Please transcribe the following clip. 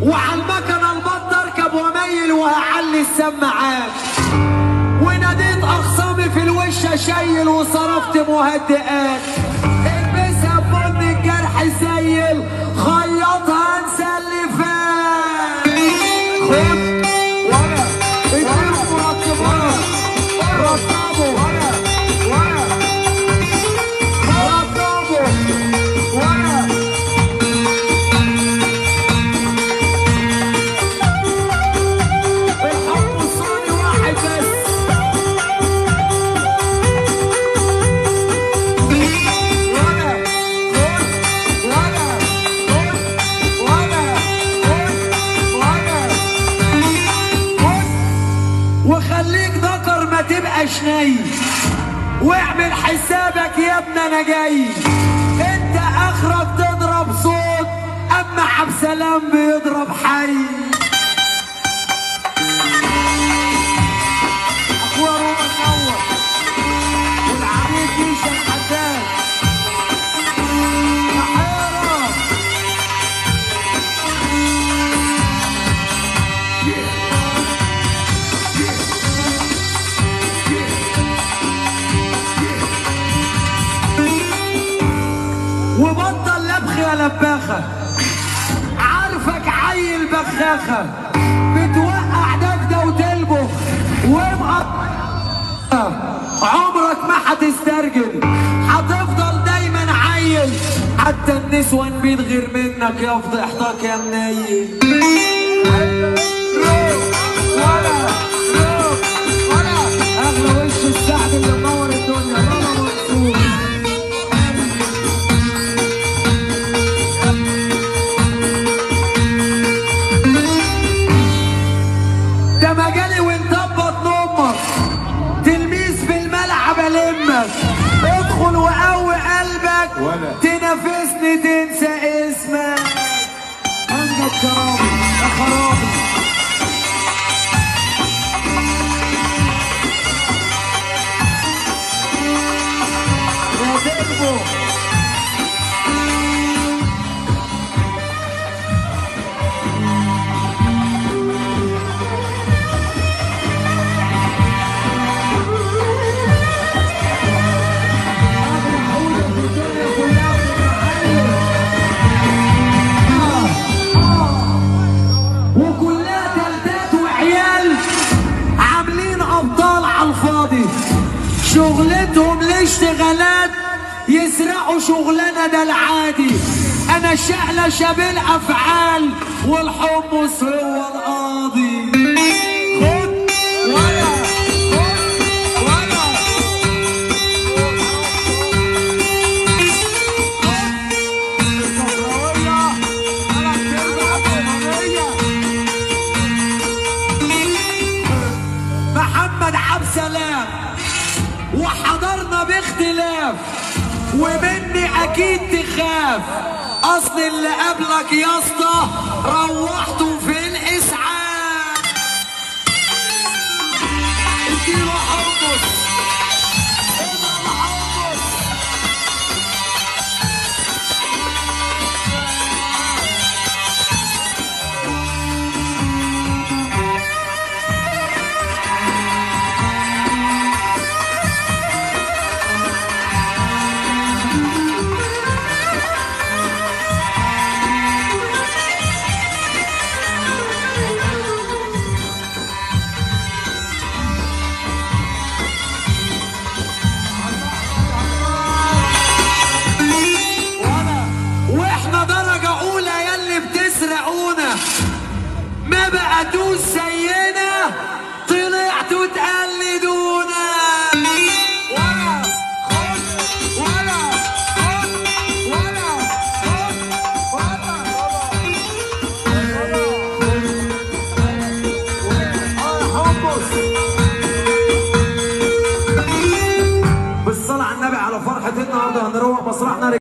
وعلى المكنه البط اركب واميل وهعلي السماعات، وناديت اخصامي في الوش اشيل وصرفت مهدئات. البسها ببن الجرح سيل خيطها انسى اللي فات. خد ورا اديله مرتبات رطبه ورا رطبه ورا. الحب الصاني واحد بس. وخليك ذكر ما تبقاش نايم، واعمل حسابك يا ابني انا جاي. انت اخرك تضرب صوت، اما عبد السلام بيضرب حي. اخويا روما منور والعميد ميشا الحداد بحيرة. وبطل لبخ يا لباخة، عارفك عيل بخاخة، بتوقع دفدة وتلبخ عمرك ما هتسترجل، هتفضل دايما عيل، حتى النسوان بتغير منك يا فضيحتك يا منيل. اغلى وش السعد اللي منور الدنيا ماما منصور. ده مجالي وانت بطن امك، تلميذ في الملعب المك، ادخل وقوي قلبك تنافسني تنسى اسمك. امجد شرابي يا خرابي. يا دبو وكلها تلتات وعيال عاملين ابطال على الفاضي، شغلتهم الاشتغالات يسرقوا شغلنا ده العادي. انا شقلشه بالافعال والحمص هو القاضي. خد ولا خد ولا محمد عبد السلام وحضرنا باختلاف، ومني اكيد تخاف، اصل اللي قبلك يا اسطى روحته في الاسعاف. اديله حمص اضرب حمص. ما بقتوش زينا، طلعتوا تقلدونا. ولا خد ولا خد ولا خد ولا حمص. بالصلاة على النبي على فرحة النهارده هنروح مسرحنا.